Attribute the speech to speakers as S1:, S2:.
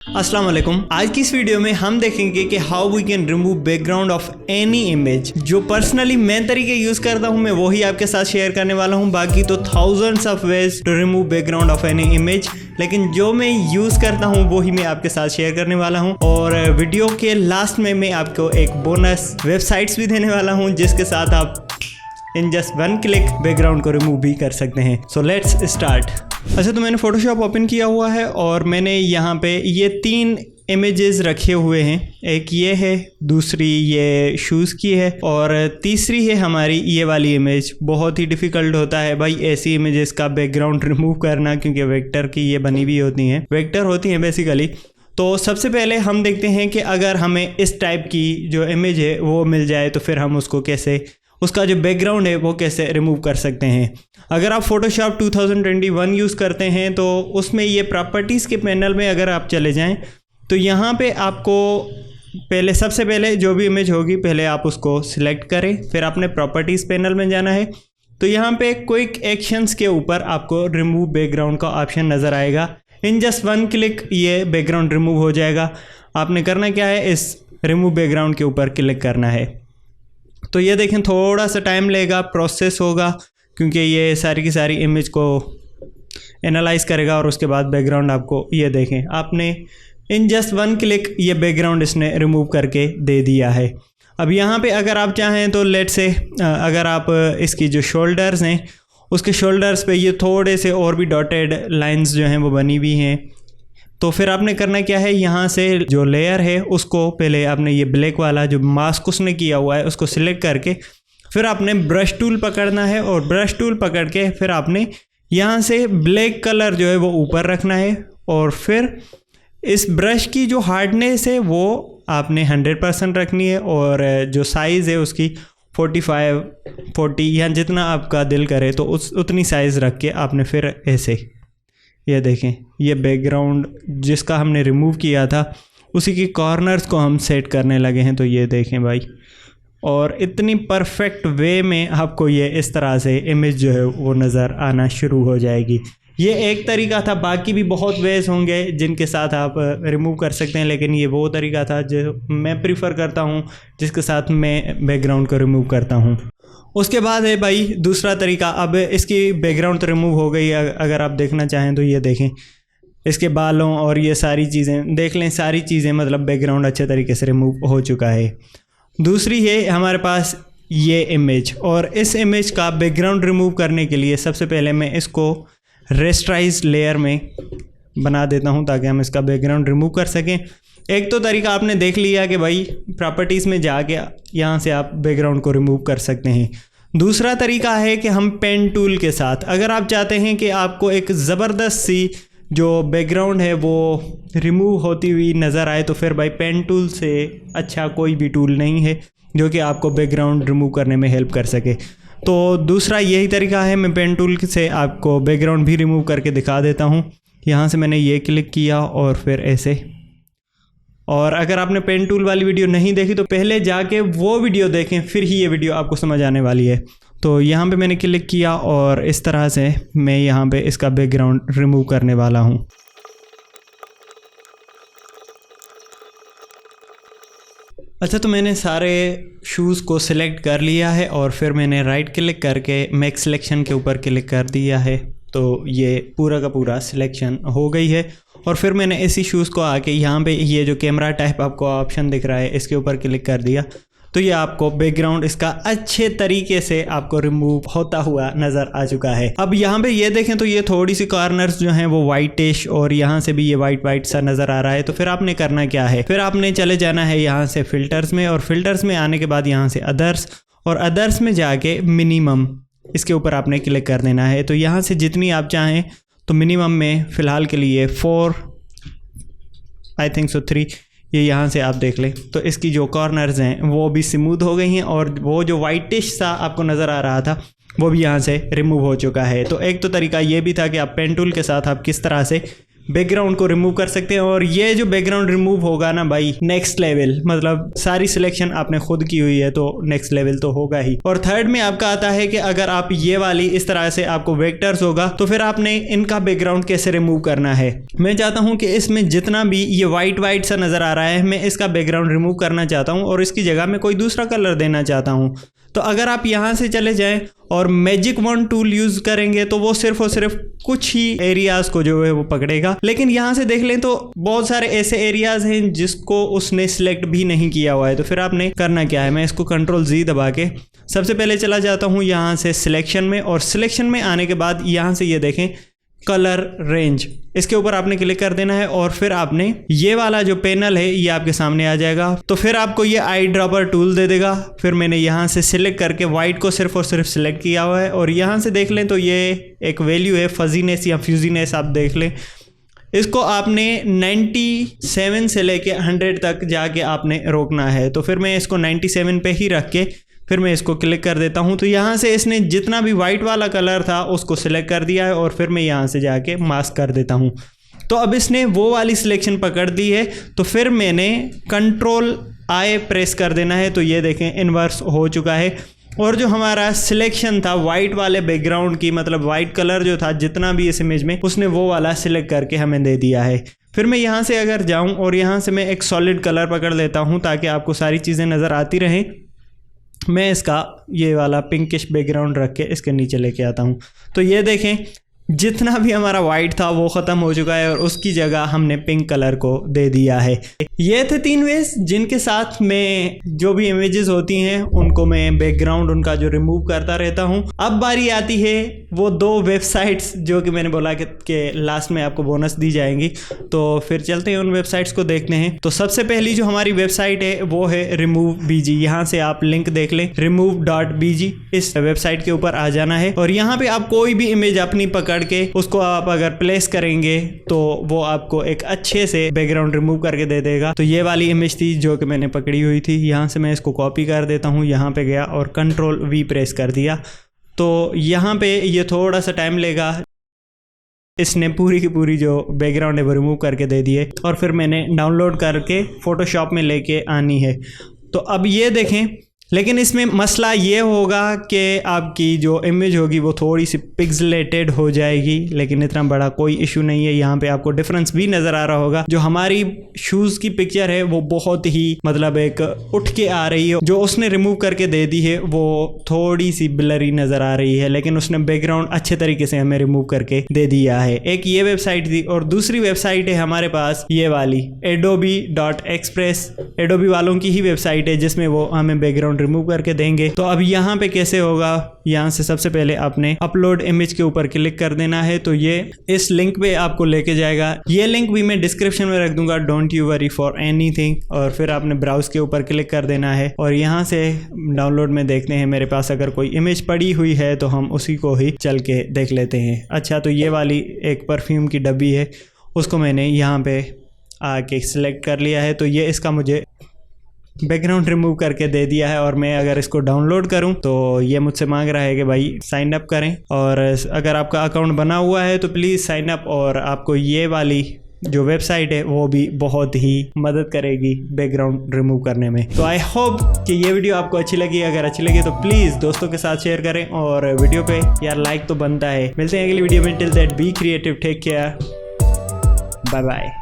S1: अस्सलाम वालेकुम। आज की इस वीडियो में हम देखेंगे कि how we can remove background of any image. जो पर्सनली मैं तरीके यूज करता हूं मैं वही आपके साथ शेयर करने वाला हूं। बाकी तो thousands of ways to remove background of any image, लेकिन जो मैं यूज करता हूं वही मैं आपके साथ शेयर करने वाला हूं। और वीडियो के लास्ट में मैं आपको एक बोनस वेबसाइट्स भी देने वाला हूँ जिसके साथ आप in just one click background को रिमूव भी कर सकते हैं। So let's start. अच्छा, तो मैंने फोटोशॉप ओपन किया हुआ है और मैंने यहाँ पे ये 3 इमेजेस रखे हुए हैं। एक ये है, दूसरी ये शूज़ की है और तीसरी है हमारी ये वाली इमेज। बहुत ही डिफ़िकल्ट होता है भाई ऐसी इमेजेस का बैकग्राउंड रिमूव करना, क्योंकि वेक्टर की ये बनी हुई होती हैं, वेक्टर होती हैं बेसिकली। तो सबसे पहले हम देखते हैं कि अगर हमें इस टाइप की जो इमेज है वो मिल जाए तो फिर हम उसको कैसे, उसका जो बैकग्राउंड है वो कैसे रिमूव कर सकते हैं। अगर आप फोटोशॉप 2021 यूज़ करते हैं तो उसमें ये प्रॉपर्टीज़ के पैनल में अगर आप चले जाएं तो यहाँ पे आपको पहले सबसे पहले जो भी इमेज होगी पहले आप उसको सिलेक्ट करें, फिर आपने प्रॉपर्टीज़ पैनल में जाना है। तो यहाँ पे क्विक एक्शंस के ऊपर आपको रिमूव बैकग्राउंड का ऑप्शन नज़र आएगा। इन जस्ट वन क्लिक ये बैकग्राउंड रिमूव हो जाएगा। आपने करना क्या है, इस रिमूव बैकग्राउंड के ऊपर क्लिक करना है। तो ये देखें थोड़ा सा टाइम लेगा, प्रोसेस होगा, क्योंकि ये सारी की सारी इमेज को एनालाइज करेगा और उसके बाद बैकग्राउंड आपको ये देखें आपने इन जस्ट वन क्लिक ये बैकग्राउंड इसने रिमूव करके दे दिया है। अब यहाँ पे अगर आप चाहें तो लेट से अगर आप इसकी जो शोल्डर्स हैं उसके शोल्डर्स पे ये थोड़े से और भी डॉटेड लाइंस जो हैं वो बनी हुई हैं, तो फिर आपने करना क्या है, यहाँ से जो लेयर है उसको पहले आपने ये ब्लैक वाला जो मास्क उसने किया हुआ है उसको सिलेक्ट करके फिर आपने ब्रश टूल पकड़ना है और ब्रश टूल पकड़ के फिर आपने यहाँ से ब्लैक कलर जो है वो ऊपर रखना है और फिर इस ब्रश की जो हार्डनेस है वो आपने 100% रखनी है और जो साइज़ है उसकी 45, 40 या जितना आपका दिल करे तो उतनी साइज़ रख के आपने फिर ऐसे ये देखें ये बैकग्राउंड जिसका हमने रिमूव किया था उसी की कॉर्नर्स को हम सेट करने लगे हैं। तो ये देखें भाई, और इतनी परफेक्ट वे में आपको ये इस तरह से इमेज जो है वो नज़र आना शुरू हो जाएगी। ये एक तरीका था, बाकी भी बहुत वेज होंगे जिनके साथ आप रिमूव कर सकते हैं, लेकिन ये वो तरीका था जो मैं प्रीफर करता हूँ जिसके साथ मैं बैकग्राउंड को रिमूव करता हूँ। उसके बाद है भाई दूसरा तरीका। अब इसकी बैकग्राउंड तो रिमूव हो गई, अगर आप देखना चाहें तो ये देखें इसके बालों और ये सारी चीज़ें देख लें, सारी चीज़ें मतलब बैकग्राउंड अच्छे तरीके से रिमूव हो चुका है। दूसरी है हमारे पास ये इमेज, और इस इमेज का बैकग्राउंड रिमूव करने के लिए सबसे पहले मैं इसको रेस्टराइज लेयर में बना देता हूँ ताकि हम इसका बैकग्राउंड रिमूव कर सकें। एक तो तरीका आपने देख लिया कि भाई प्रॉपर्टीज़ में जाके यहाँ से आप बैकग्राउंड को रिमूव कर सकते हैं। दूसरा तरीका है कि हम पेन टूल के साथ, अगर आप चाहते हैं कि आपको एक ज़बरदस्त सी जो बैकग्राउंड है वो रिमूव होती हुई नज़र आए तो फिर भाई पेन टूल से अच्छा कोई भी टूल नहीं है जो कि आपको बैकग्राउंड रिमूव करने में हेल्प कर सके। तो दूसरा यही तरीका है, मैं पेन टूल से आपको बैकग्राउंड भी रिमूव करके दिखा देता हूँ। यहाँ से मैंने ये क्लिक किया और फिर ऐसे, और अगर आपने पेन टूल वाली वीडियो नहीं देखी तो पहले जाके वो वीडियो देखें, फिर ही ये वीडियो आपको समझ आने वाली है। तो यहाँ पे मैंने क्लिक किया और इस तरह से मैं यहाँ पे इसका बैकग्राउंड रिमूव करने वाला हूँ। अच्छा, तो मैंने सारे शूज़ को सिलेक्ट कर लिया है और फिर मैंने राइट क्लिक करके मेक सिलेक्शन के ऊपर क्लिक कर दिया है। तो ये पूरा का पूरा सिलेक्शन हो गई है और फिर मैंने इसी शूज़ को आके यहाँ पे ये जो कैमरा टाइप आपको ऑप्शन दिख रहा है इसके ऊपर क्लिक कर दिया। तो ये आपको बैकग्राउंड इसका अच्छे तरीके से आपको रिमूव होता हुआ नज़र आ चुका है। अब यहाँ पे ये देखें तो ये थोड़ी सी कॉर्नर्स जो हैं वो वाइटिश और यहाँ से भी ये वाइट सा नज़र आ रहा है। तो फिर आपने करना क्या है, फिर आपने चले जाना है यहाँ से फ़िल्टर्स में, और फिल्टर्स में आने के बाद यहाँ से अदर्स, और अदर्स में जाके मिनिमम इसके ऊपर आपने क्लिक कर देना है। तो यहाँ से जितनी आप चाहें, तो मिनिमम में फ़िलहाल के लिए 4 आई थिंक सो 3 ये यहाँ से आप देख लें तो इसकी जो कॉर्नर्स हैं वो भी स्मूथ हो गई हैं और वो जो वाइटिश सा आपको नज़र आ रहा था वो भी यहाँ से रिमूव हो चुका है। तो एक तो तरीका ये भी था कि आप पेन टूल के साथ आप किस तरह से बैकग्राउंड को रिमूव कर सकते हैं। और ये जो बैकग्राउंड रिमूव होगा ना भाई, नेक्स्ट लेवल, मतलब सारी सिलेक्शन आपने खुद की हुई है तो नेक्स्ट लेवल तो होगा ही। और थर्ड में आपका आता है कि अगर आप ये वाली इस तरह से आपको वेक्टर्स होगा तो फिर आपने इनका बैकग्राउंड कैसे रिमूव करना है। मैं चाहता हूं कि इसमें जितना भी ये वाइट सा नजर आ रहा है, मैं इसका बैकग्राउंड रिमूव करना चाहता हूं और इसकी जगह में कोई दूसरा कलर देना चाहता हूं। तो अगर आप यहां से चले जाएं और मैजिक वॉन्ड टूल यूज करेंगे तो वो सिर्फ और सिर्फ कुछ ही एरियाज को जो है वो पकड़ेगा। लेकिन यहां से देख लें तो बहुत सारे ऐसे एरियाज हैं जिसको उसने सिलेक्ट भी नहीं किया हुआ है। तो फिर आपने करना क्या है, मैं इसको Ctrl+Z दबा के सबसे पहले चला जाता हूं यहां से सिलेक्शन में, और सिलेक्शन में आने के बाद यहां से ये देखें कलर रेंज, इसके ऊपर आपने क्लिक कर देना है और फिर आपने ये वाला जो पैनल है ये आपके सामने आ जाएगा। तो फिर आपको ये आई ड्रॉपर टूल दे देगा। फिर मैंने यहाँ से सिलेक्ट करके वाइट को सिर्फ और सिर्फ सिलेक्ट किया हुआ है, और यहाँ से देख लें तो ये एक वैल्यू है फजीनेस या फ्यूजीनेस, आप देख लें। इसको आपने 97 से लेके 100 तक जाके आपने रोकना है। तो फिर मैं इसको 97 पे ही रख के फिर मैं इसको क्लिक कर देता हूं। तो यहाँ से इसने जितना भी वाइट वाला कलर था उसको सिलेक्ट कर दिया है, और फिर मैं यहाँ से जाके मास्क कर देता हूं। तो अब इसने वो वाली सिलेक्शन पकड़ दी है। तो फिर मैंने Ctrl+I प्रेस कर देना है। तो ये देखें इन्वर्स हो चुका है, और जो हमारा सिलेक्शन था वाइट वाले बैकग्राउंड की, मतलब वाइट कलर जो था जितना भी इस इमेज में, उसने वो वाला सिलेक्ट करके हमें दे दिया है। फिर मैं यहाँ से अगर जाऊँ और यहाँ से मैं एक सॉलिड कलर पकड़ लेता हूँ ताकि आपको सारी चीज़ें नज़र आती रहें। मैं इसका ये वाला पिंकिश बैकग्राउंड रख के इसके नीचे लेके आता हूँ। तो ये देखें जितना भी हमारा वाइट था वो ख़त्म हो चुका है और उसकी जगह हमने पिंक कलर को दे दिया है। ये थे 3 वेज जिनके साथ मैं जो भी इमेजेस होती हैं उनको मैं बैकग्राउंड उनका जो रिमूव करता रहता हूँ। अब बारी आती है वो 2 वेबसाइट्स जो कि मैंने बोला कि लास्ट में आपको बोनस दी जाएंगी। तो फिर चलते हैं उन वेबसाइट्स को देखते हैं। तो सबसे पहली जो हमारी वेबसाइट है वो है remove.bg। यहाँ से आप लिंक देख लें remove.bg, इस वेबसाइट के ऊपर आ जाना है और यहाँ पे आप कोई भी इमेज अपनी पकड़ के उसको आप अगर प्लेस करेंगे तो वो आपको एक अच्छे से बैकग्राउंड रिमूव करके दे देगा। तो ये वाली इमेज थी जो कि मैंने पकड़ी हुई थी। यहाँ से मैं इसको कॉपी कर देता हूँ, यहाँ पे गया और Ctrl+V प्रेस कर दिया। तो यहाँ पे ये थोड़ा सा टाइम लेगा, इसने पूरी की पूरी जो बैकग्राउंड है वो रिमूव करके दे दी है। और फिर मैंने डाउनलोड करके फोटोशॉप में लेके आनी है। तो अब ये देखें, लेकिन इसमें मसला ये होगा कि आपकी जो इमेज होगी वो थोड़ी सी पिक्सलेटेड हो जाएगी, लेकिन इतना बड़ा कोई इशू नहीं है। यहाँ पे आपको डिफरेंस भी नज़र आ रहा होगा। जो हमारी शूज़ की पिक्चर है वो बहुत ही मतलब एक उठ के आ रही है, जो उसने रिमूव करके दे दी है वो थोड़ी सी ब्लरी नज़र आ रही है, लेकिन उसने बैकग्राउंड अच्छे तरीके से हमें रिमूव करके दे दिया है। एक ये वेबसाइट थी और दूसरी वेबसाइट है हमारे पास ये वाली adobe.express। एडोबी वालों की ही वेबसाइट है जिसमें वो हमें बैकग्राउंड रिमूव करके देंगे। तो अब यहाँ पे कैसे होगा, यहाँ से सबसे पहले आपने अपलोड इमेज के ऊपर क्लिक कर देना है। तो ये इस लिंक पे आपको लेके जाएगा। ये लिंक भी मैं डिस्क्रिप्शन में रख दूंगा, don't you worry for anything. और फिर आपने ब्राउज के ऊपर क्लिक कर देना है और यहाँ से डाउनलोड में देखते हैं मेरे पास अगर कोई इमेज पड़ी हुई है तो हम उसी को ही चल के देख लेते हैं। अच्छा, तो ये वाली एक परफ्यूम की डब्बी है, उसको मैंने यहाँ पे आके सिलेक्ट कर लिया है। तो ये इसका मुझे बैकग्राउंड रिमूव करके दे दिया है। और मैं अगर इसको डाउनलोड करूं तो ये मुझसे मांग रहा है कि भाई साइन अप करें, और अगर आपका अकाउंट बना हुआ है तो प्लीज़ साइन अप। और आपको ये वाली जो वेबसाइट है वो भी बहुत ही मदद करेगी बैकग्राउंड रिमूव करने में। तो आई होप कि ये वीडियो आपको अच्छी लगी। अगर अच्छी लगी तो प्लीज़ दोस्तों के साथ शेयर करें और वीडियो पे यार लाइक तो बनता है। मिलते हैं अगली वीडियो में। Till that be creative, take care, bye bye.